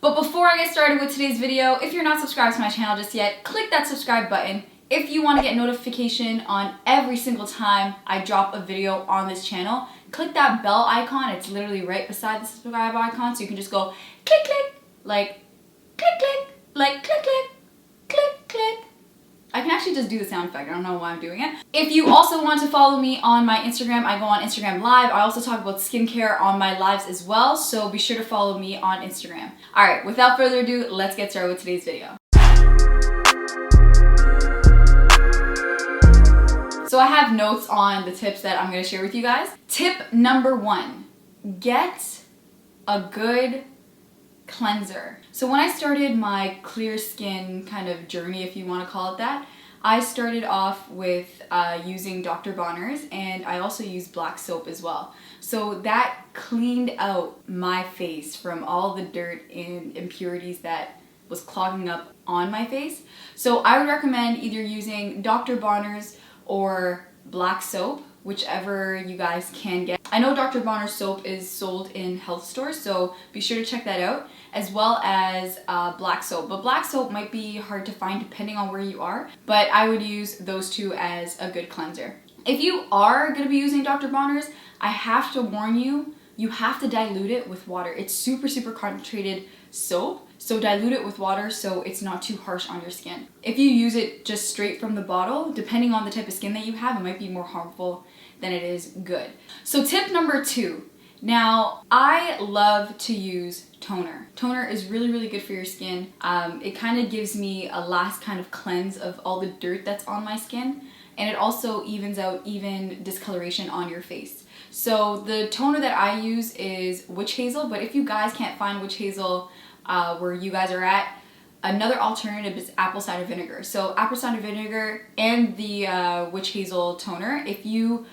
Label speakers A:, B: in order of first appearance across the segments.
A: But before I get started with today's video, if you're not subscribed to my channel just yet, click that subscribe button. If you want to get notification on every single time I drop a video on this channel, click that bell icon. It's literally right beside the subscribe icon, so you can just go click, click, like click, click, like click, click, click, click. I can actually just do the sound effect. I don't know why I'm doing it. If you also want to follow me on my Instagram, I go on Instagram Live. I also talk about skincare on my lives as well, so be sure to follow me on Instagram. Alright, without further ado, let's get started with today's video. So I have notes on the tips that I'm going to share with you guys. Tip number 1, get a good cleanser. So when I started my clear skin kind of journey, if you want to call it that, I started off with using Dr. Bronner's, and I also used black soap as well. So that cleaned out my face from all the dirt and impurities that was clogging up on my face. So I would recommend either using Dr. Bronner's or black soap, whichever you guys can get. I know Dr. Bronner's soap is sold in health stores, so be sure to check that out, as well as black soap. But black soap might be hard to find depending on where you are, but I would use those two as a good cleanser. If you are going to be using Dr. Bronner's, I have to warn you, you have to dilute it with water. It's super concentrated soap, so dilute it with water so it's not too harsh on your skin. If you use it just straight from the bottle, depending on the type of skin that you have, it might be more harmful than it is good. So tip number 2. Now, I love to use toner. Toner is really good for your skin. It kind of gives me a last kind of cleanse of all the dirt that's on my skin, and it also evens out even discoloration on your face. So the toner that I use is witch hazel, but if you guys can't find witch hazel where you guys are at, another alternative is apple cider vinegar. So apple cider vinegar and the witch hazel toner, if you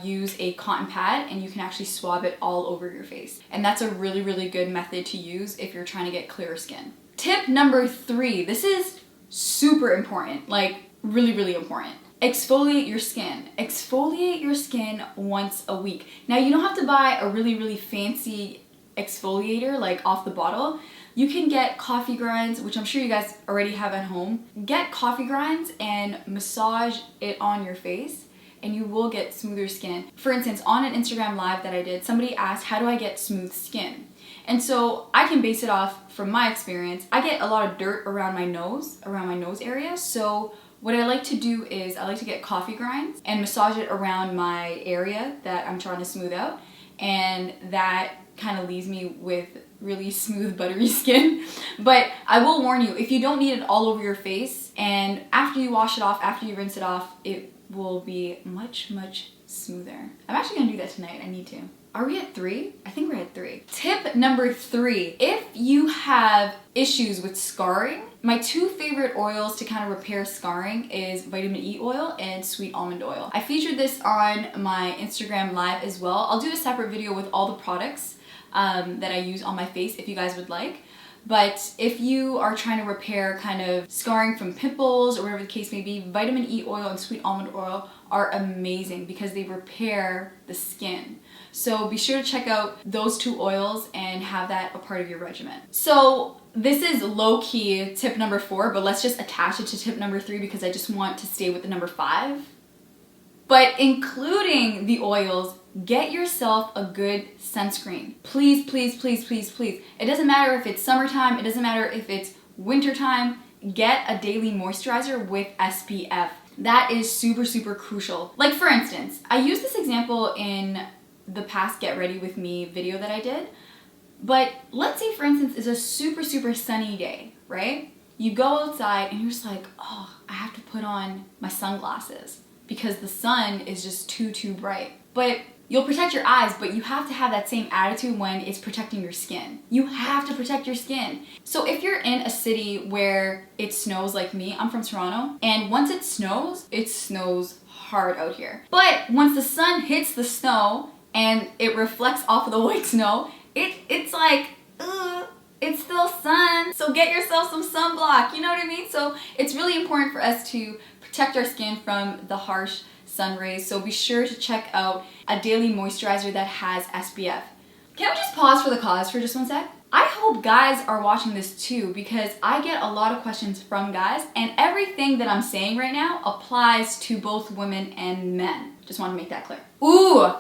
A: use a cotton pad, and you can actually swab it all over your face. And that's a really good method to use if you're trying to get clearer skin. Tip number 3, this is super important, like really important. Exfoliate your skin. Exfoliate your skin once a week. Now, you don't have to buy a really fancy exfoliator like off the bottle. You can get coffee grinds, which I'm sure you guys already have at home. Get coffee grinds and massage it on your face, and you will get smoother skin. For instance, on an Instagram Live that I did, somebody asked, how do I get smooth skin? And so I can base it off from my experience. I get a lot of dirt around my nose area, so what I like to do is I like to get coffee grinds and massage it around my area that I'm trying to smooth out, and that kind of leaves me with really smooth, buttery skin. But I will warn you, if you don't need it all over your face, and after you wash it off, after you rinse it off, it will be much smoother. I'm actually gonna do that tonight. I need to. Are we at 3? I think we're at 3. Tip number 3, if you have issues with scarring, my 2 favorite oils to kind of repair scarring is vitamin E oil and sweet almond oil. I featured this on my Instagram Live as well. I'll do a separate video with all the products that I use on my face if you guys would like. But if you are trying to repair kind of scarring from pimples or whatever the case may be, vitamin E oil and sweet almond oil are amazing because they repair the skin. So be sure to check out those 2 oils and have that a part of your regimen. So this is low-key tip number 4, but let's just attach it to tip number 3 because I just want to stay with the number 5. But including the oils, get yourself a good sunscreen. Please. It doesn't matter if it's summertime, it doesn't matter if it's wintertime, get a daily moisturizer with SPF. That is super crucial. Like, for instance, I used this example in the past Get Ready With Me video that I did, but let's say, for instance, it's a super sunny day, right? You go outside and you're just like, oh, I have to put on my sunglasses because the sun is just too bright. But you'll protect your eyes, but you have to have that same attitude when it's protecting your skin. You have to protect your skin. So if you're in a city where it snows like me, I'm from Toronto, and once it snows hard out here. But once the sun hits the snow and it reflects off of the white snow, it's like, it's still sun. So get yourself some sunblock, you know what I mean? So it's really important for us to protect our skin from the harsh sun rays. So be sure to check out a daily moisturizer that has SPF. Can we just pause for the cause for just one sec? I hope guys are watching this too, because I get a lot of questions from guys, and everything that I'm saying right now applies to both women and men. Just want to make that clear. Ooh,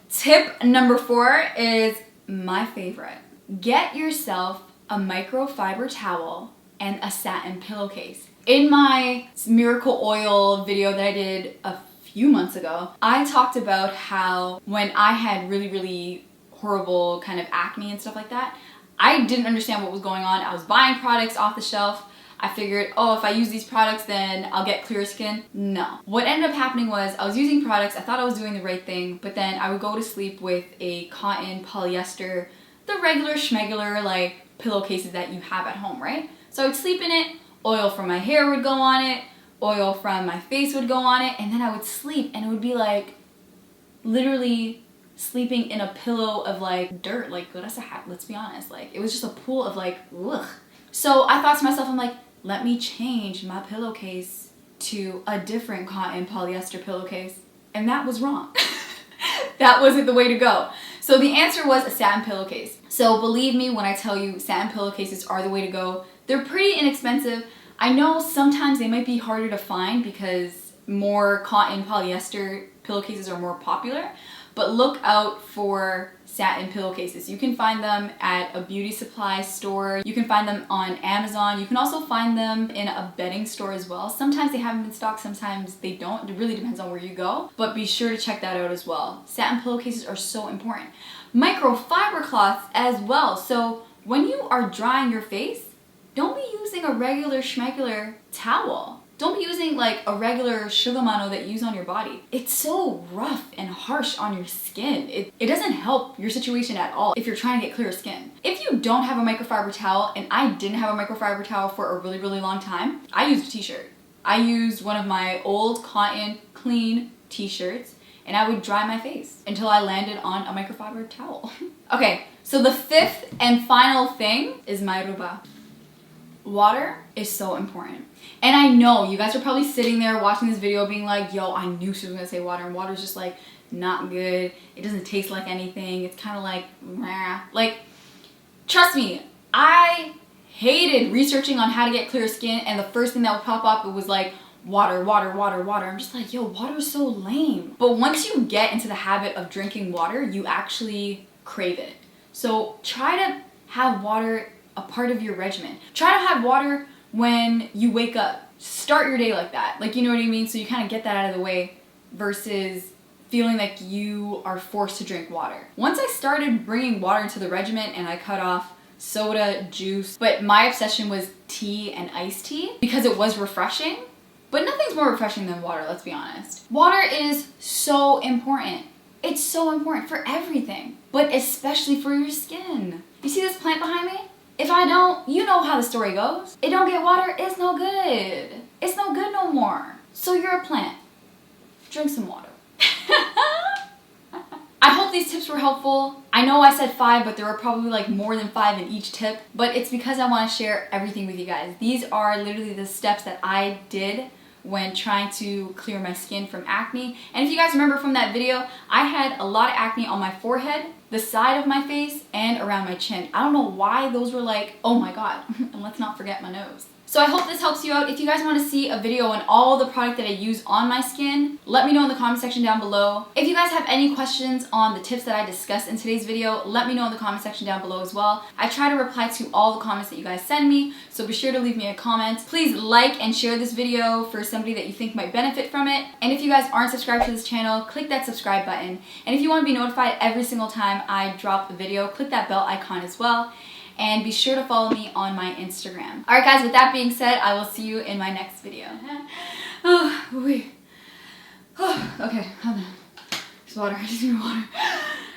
A: tip number 4 is my favorite. Get yourself a microfiber towel and a satin pillowcase. In my miracle oil video that I did a few months ago, I talked about how when I had really horrible kind of acne and stuff like that, I didn't understand what was going on. I was buying products off the shelf. I figured, oh, if I use these products, then I'll get clear skin. No. What ended up happening was I was using products, I thought I was doing the right thing, but then I would go to sleep with a cotton, polyester, the regular schmegular like pillowcases that you have at home, right? So I would sleep in it, oil from my hair would go on it, oil from my face would go on it, and then I would sleep and it would be like literally sleeping in a pillow of like dirt. Like, let's be honest, like it was just a pool of like ugh. So I thought to myself, I'm like, let me change my pillowcase to a different cotton polyester pillowcase, and that was wrong. That wasn't the way to go. So the answer was a satin pillowcase. So believe me when I tell you satin pillowcases are the way to go. They're pretty inexpensive. I know sometimes they might be harder to find because more cotton polyester pillowcases are more popular, but look out for satin pillowcases. You can find them at a beauty supply store. You can find them on Amazon. You can also find them in a bedding store as well. Sometimes they have them in stock, sometimes they don't. It really depends on where you go, but be sure to check that out as well. Satin pillowcases are so important. Microfiber cloths as well. So when you are drying your face, don't be using a regular schmegular towel. Don't be using like a regular shugamano that you use on your body. It's so rough and harsh on your skin. It doesn't help your situation at all if you're trying to get clear skin. If you don't have a microfiber towel, and I didn't have a microfiber towel for a really long time, I used a t-shirt. I used one of my old cotton clean t-shirts, and I would dry my face until I landed on a microfiber towel. Okay, so the 5th and final thing is my ruba. Water is so important. And I know you guys are probably sitting there watching this video being like, yo, I knew she was gonna say water, and water's just like not good. It doesn't taste like anything. It's kind of like, meh. Like, trust me, I hated researching on how to get clear skin, and the first thing that would pop up, it was like water. I'm just like, yo, water is so lame. But once you get into the habit of drinking water, you actually crave it. So try to have water a part of your regimen. Try to have water when you wake up. Start your day like that. Like, you know what I mean? So you kind of get that out of the way versus feeling like you are forced to drink water. Once I started bringing water into the regimen and I cut off soda, juice, but my obsession was tea and iced tea because it was refreshing, but nothing's more refreshing than water, let's be honest. Water is so important. It's so important for everything, but especially for your skin. You see this plant behind me? If I don't, you know how the story goes. It don't get water, it's no good. It's no good no more. So you're a plant. Drink some water. I hope these tips were helpful. I know I said 5, but there were probably like more than 5 in each tip, but it's because I want to share everything with you guys. These are literally the steps that I did when trying to clear my skin from acne. And if you guys remember from that video, I had a lot of acne on my forehead, the side of my face, and around my chin. I don't know why those were like, oh my god. And let's not forget my nose. So I hope this helps you out. If you guys want to see a video on all the product that I use on my skin, let me know in the comment section down below. If you guys have any questions on the tips that I discussed in today's video, let me know in the comment section down below as well. I try to reply to all the comments that you guys send me, so be sure to leave me a comment. Please like and share this video for somebody that you think might benefit from it. And if you guys aren't subscribed to this channel, click that subscribe button. And if you want to be notified every single time I drop a video, click that bell icon as well. And be sure to follow me on my Instagram. Alright guys, with that being said, I will see you in my next video. Oh, wait. Oh, okay, hold on. There's water, I just need water.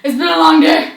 A: It's been a long day.